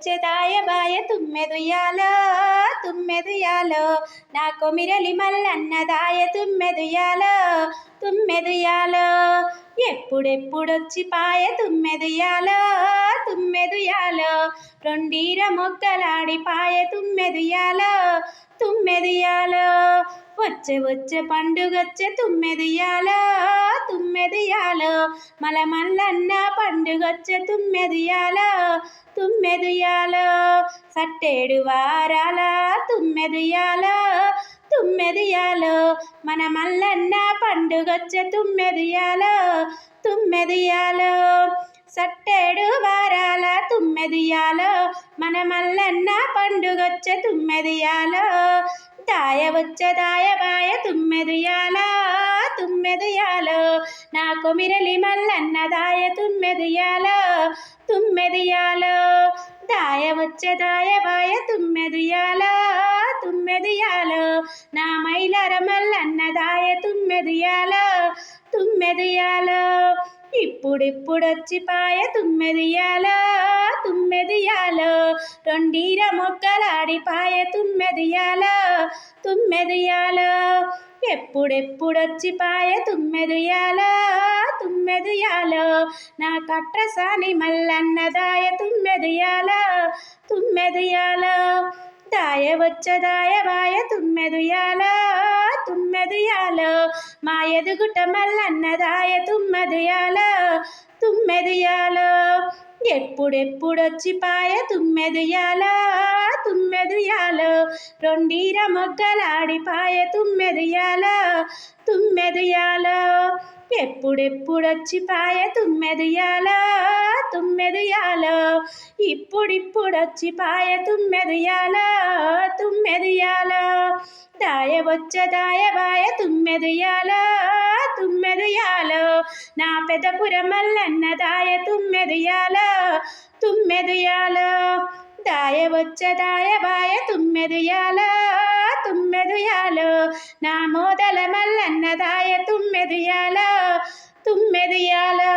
వచ్చే దాయబాయ తుమ్మెదుయాలో తుమ్మెదుయాలో నా కొమిరలి మల్లన్న దాయ తుమ్మెదుయాలో తుమ్మెదుయాలో ఎప్పుడెప్పుడొచ్చి పాయ తుమ్మెదుయాలో తుమ్మెదుయాలో రొండీర మొగ్గలాడి పాయ తుమ్మెదుయాలో తుమ్మెదుయాలో వచ్చే వచ్చే పండుగొచ్చే తుమ్మెదుయాలో తుమ్మెదుయాలో మల్లన్న పండుగొచ్చే తుమ్మెదుయాలో తుమ్మెదుయాలో సట్టేడు వారాల తుమ్మెదుయాలో తుమ్మెదుయాలో మన మల్లన్న పండుగొచ్చే తుమ్మెదుయాలో తుమ్మెదుయాలో సట్టేడు వారాల తుమ్మెదుయాలో మన మల్లన్న పండుగొచ్చే తుమ్మెదుయాలో దాయ వచ్చే దాయబాయ తుమ్మెదుయాలో తుమ్మెదుయాలో నా కొమిరలి మల్లన్న దాయ తుమ్మెదుయాలో తుమ్మెదుయాలో దాయ వచ్చే దాయబాయ తుమ్మెదుయాలో తుమ్మెదుయాలో నా మైలర మల్లన్న దాయ తుమ్మెదుయాలో తుమ్మెదుయాలో ఇప్పుడిప్పుడొచ్చి పాయ తుమ్మెదుయాలో తుమ్మెదుయాలో రొండీర మొగ్గలాడి పాయ తుమ్మెదుయాలో తుమ్మెదుయాలో ఎప్పుడెప్పుడొచ్చి పాయ తుమ్మెదుయాలో తుమ్మెదుయాలో నా కట్రసాని మల్లన్న దాయ తుమ్మెదుయాలో తుమ్మెదుయాలో దాయ వచ్చే దాయబాయ తుమ్మెదుయాలో తుమ్మెదుయాలో మా ఎదుగుట మల్లన్న దాయ తుమ్మెదుయాలో తుమ్మెదుయాలో ఎప్పుడెప్పుడొచ్చి పాయ తుమ్మెదుయాలో తుమ్మెదుయాలో రొండీర మొగ్గలాడి పాయ తుమ్మెదుయాలో తుమ్మెదుయాలో ఎప్పుడెప్పుడొచ్చి పాయ తుమ్మెదుయాలో తుమ్మెదుయాలో ఇప్పుడిప్పుడొచ్చి పాయ తుమ్మెదుయాలో తుమ్మెదుయాలో దాయ వచ్చే దాయబాయ తుమ్మెదుయాలో తుమ్మెదుయాలో నా పెదపుర మల్లన్న దాయ తుమ్మెదుయాలో తుమ్మెదుయాలో దాయ వచ్చే దాయబాయ తుమ్మెదుయాలో తుమ్మెదుయాలో నా మోదల మల్లన్న దాయ తుమ్మెదుయాలో తుమ్మెదుయాలో